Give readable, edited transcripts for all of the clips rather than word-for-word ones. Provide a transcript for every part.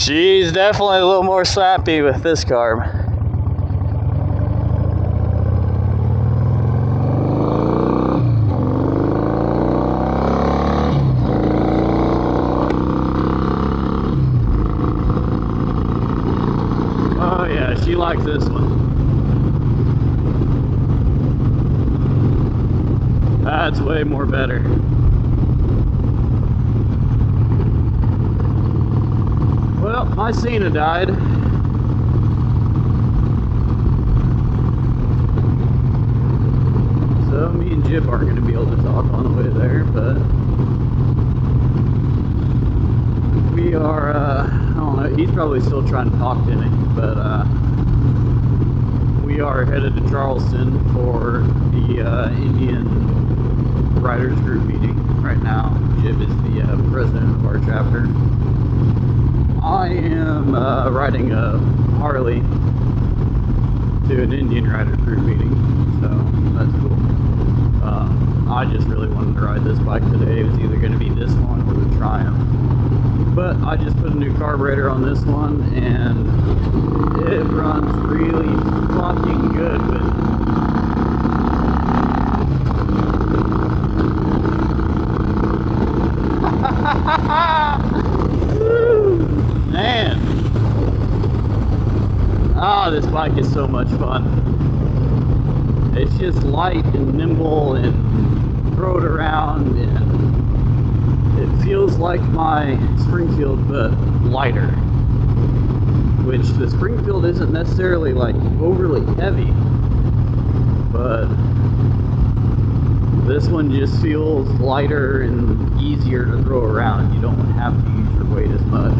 She's definitely a little more snappy with this carb. Oh yeah, she likes this one. That's way more better. Well, my Sena died. So me and Jib aren't going to be able to talk on the way there, but we are, I don't know, he's probably still trying to talk to me, but we are headed to Charleston for the Indian Riders Group meeting right now. Jib is the president of our chapter. I am riding a Harley to an Indian Rider Group meeting, so that's cool. I just really wanted to ride this bike today. It was either going to be this one or the Triumph. But I just put a new carburetor on this one, and it runs really fucking good with man. Ah, this bike is so much fun. It's just light and nimble and throw it around, and it feels like my Springfield but lighter, which the Springfield isn't necessarily like overly heavy, but this one just feels lighter and easier to throw around. You don't have to use your weight as much.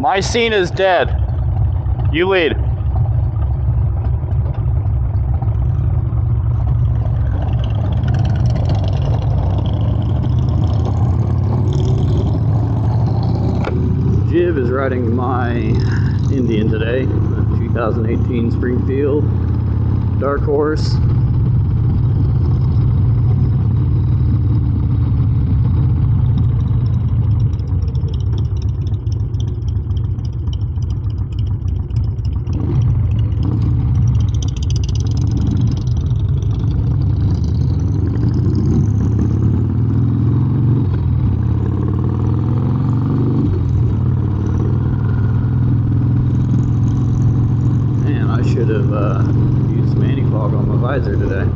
My Sena's dead. You lead. Jib is riding my Indian today, the 2018 Springfield Dark Horse. Used some anti-fog on my visor today.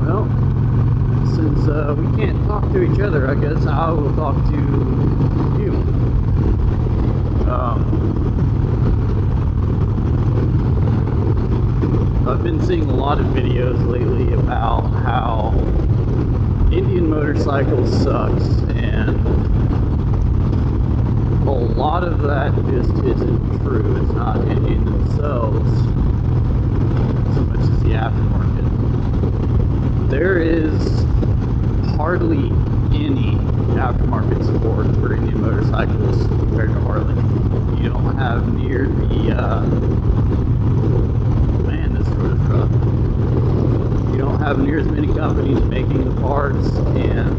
Well, since we can't talk to each other, I guess I will talk to you. I've been seeing a lot of videos lately about how Indian motorcycles sucks, and a lot of that just isn't true. It's not Indian themselves so much as the aftermarket. There is hardly any aftermarket support for Indian motorcycles compared to Harley. You don't have near the you don't have near as many companies making the parts, and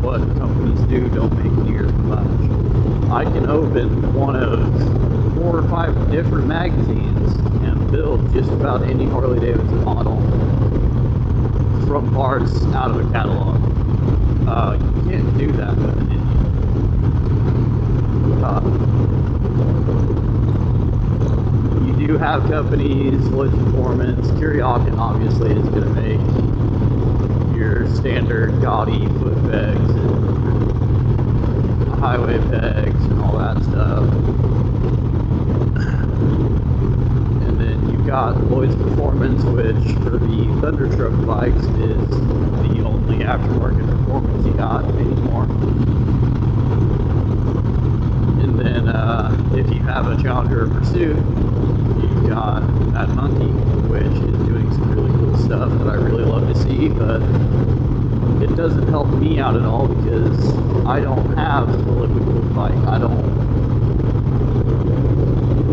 what companies do don't make near as much. I can open one of 4 or 5 different magazines and build just about any Harley-Davidson model from parts out of a catalog. You can't do that with an Indian. You do have companies, Lloyd's Performance, Kuryakin obviously is going to make your standard gaudy foot pegs and highway pegs and all that stuff. And then you've got Lloyd's Performance, which for the Thunderstroke bikes is the only aftermarket performance you got anymore. And then if you have a Challenger or Pursuit, you've got that Monkey, which is doing some really cool stuff that I really love to see, but it doesn't help me out at all because I don't have a liquid cooled bike. I'm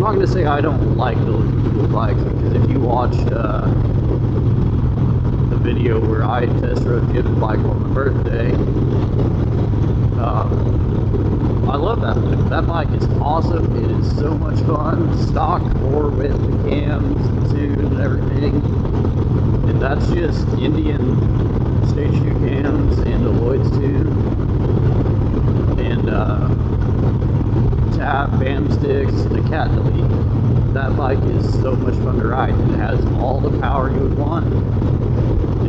not going to say I don't like the liquid cooled bikes, because if you watched the video where I test rode Jib's bike on my birthday, I love that bike. That bike is awesome. It is so much fun, stock or with the cams, the tune, and everything. And that's just Indian stage 2 cams and a Lloyd's tune and tab, bam sticks, and a cat delete. That bike is so much fun to ride. It has all the power you would want.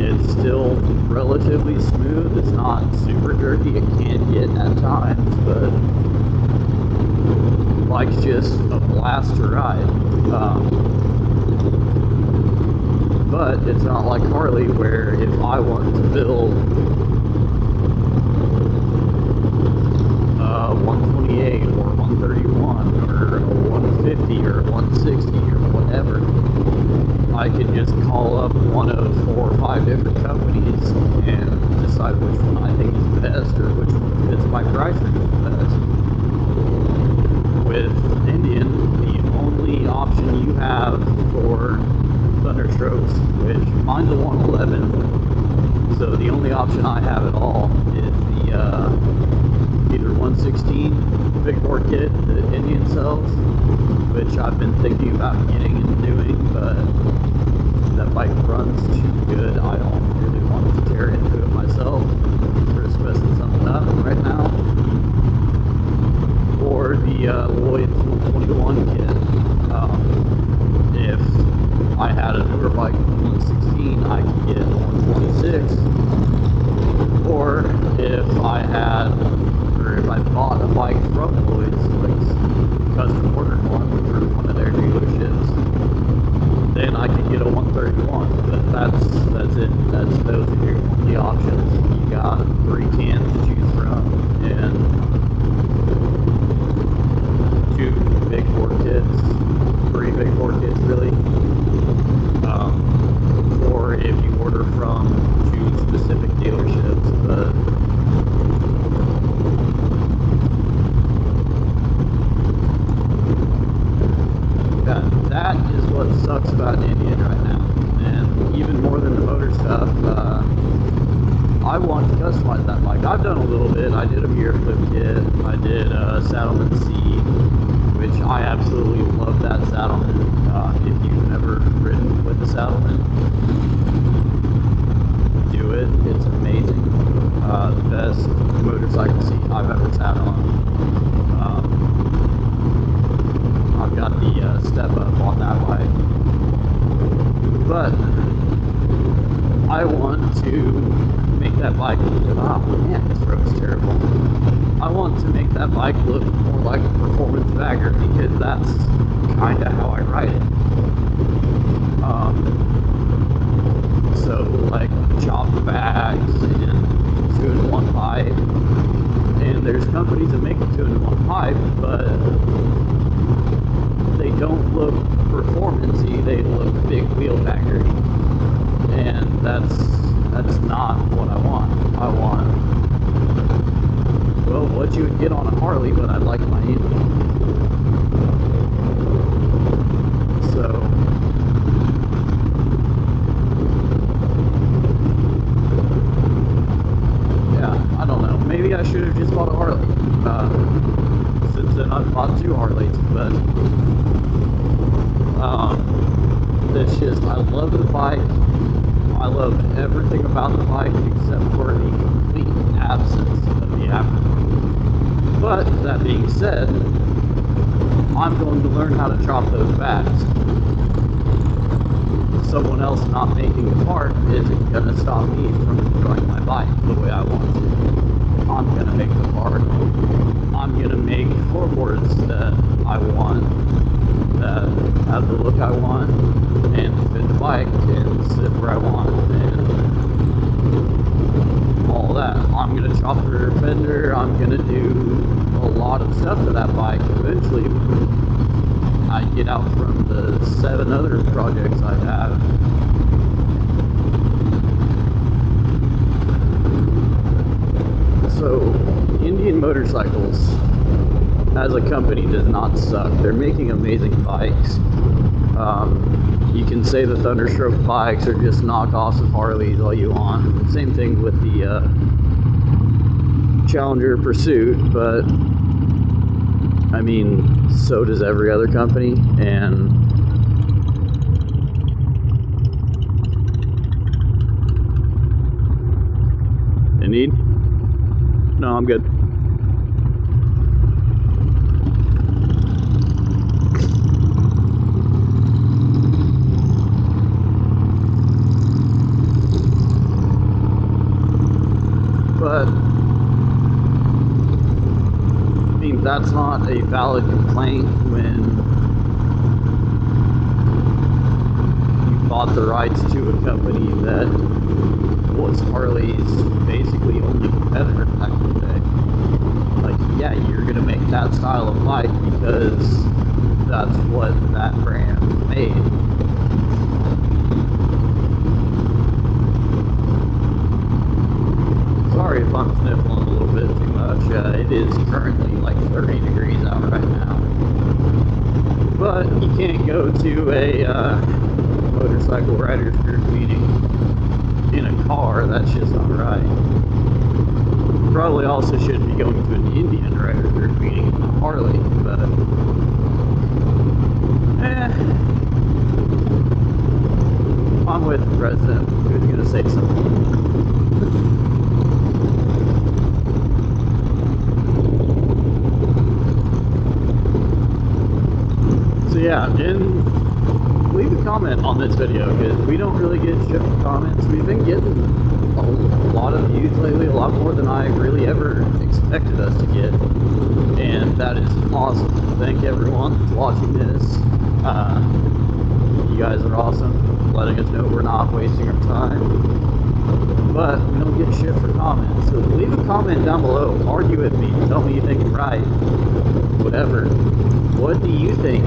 It's still relatively smooth. It's not super jerky. It can get at times, but the bike's just a blast to ride. But it's not like Harley, where if I wanted to build a 128 or 131 or a 150 or a 160 or whatever, I could just call up one of 4 or 5 different companies and decide which one I think is best or which one fits my price range the best. With Indian, the only option you have for Thunderstrokes, which mine's a 111, so the only option I have at all is the either 116 big bore kit that Indian sells, which I've been thinking about getting and doing, but that bike runs too good. I don't really want to tear into it myself. Risk messing something up right now. Or the Lloyd's 121 kit. If I had a newer bike with 116, I could get 126. Or if I bought a bike from Lloyd's, like custom ordered one through one of their dealerships, then I could get a 131. But that's it. Those are your only options. You got 3 cans to choose from and 2 big bore kits, 3 big bore kits really. Or if you order from 2 specific dealerships, but that is what sucks about Indian right now. And even more than the motor stuff, I want to customize that bike. I've done a little bit. I did a mirror flip kit. I did a Saddleman seat, which I absolutely love that Saddleman. If you've never ridden with a Saddleman, do it. It's amazing. The best motorcycle seat I've ever sat on. I've got the step up on that bike. But I want to make that bike look, man, this road's terrible. I want to make that bike look more like a performance bagger, because that's kind of how I ride it. So like chopped bags and 2-in-1 pipe, and there's companies that make a 2-in-1 pipe, but they don't look performance-y, they look big wheel baggery, and that's not what I want. I want, well, what you would get on a Harley, but I'd like my Indian. So yeah, I don't know. Maybe I should have just bought a Harley. Since then I've bought 2 Harleys, but it's just, I love the bike. I love everything about the bike except for the complete absence of the aftermarket. But that being said, I'm going to learn how to chop those backs. Someone else not making a part isn't going to stop me from enjoying my bike the way I want to. I'm going to make the part. I'm going to make floorboards that I want, that have the look I want, and fit the bike and sit where I want, and all that. I'm going to chop the rear fender. I'm going to do a lot of stuff to that bike eventually when I get out from the 7 other projects I have. So, Indian Motorcycles as a company does not suck. They're making amazing bikes. You can say the Thunderstroke bikes are just knockoffs of Harleys all you want. Same thing with the Challenger Pursuit, but I mean, so does every other company, and you need? No, I'm good. But I mean, that's not a valid complaint when you bought the rights to a company that was Harley's basically only competitor back in the day. Like, yeah, you're gonna make that style of bike because that's what that brand made. Sorry if I'm sniffling a little bit too much. It is currently like 30 degrees out right now. But you can't go to a motorcycle riders group meeting in a car. That's just not right. Probably also shouldn't be going to an Indian riders group meeting in a Harley, but I'm with the president who's going to say something. So yeah, and leave a comment on this video because we don't really get shit for comments. We've been getting a lot of views lately, a lot more than I really ever expected us to get, and that is awesome. Thank everyone that's watching this. You guys are awesome, letting us know we're not wasting our time, but we don't get shit for comments. So leave a comment down below, argue with me, tell me you think I'm right, whatever. What do you think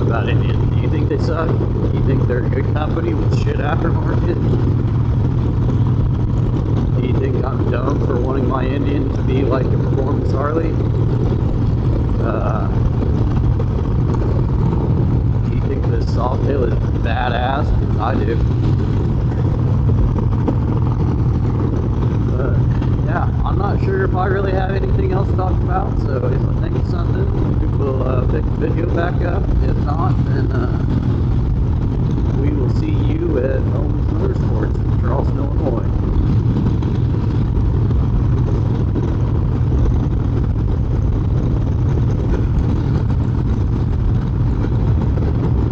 about Indian? Do you think they suck? Do you think they're a good company with shit aftermarket? Do you think I'm dumb for wanting my Indian to be like a performance Harley? Do you think the Softail is badass? Because I do. But yeah, I'm not sure if I really have anything else to talk about, so if I think of something, we will pick the video back up. If not, then we will see you at Owens Motorsports in Charleston, Illinois.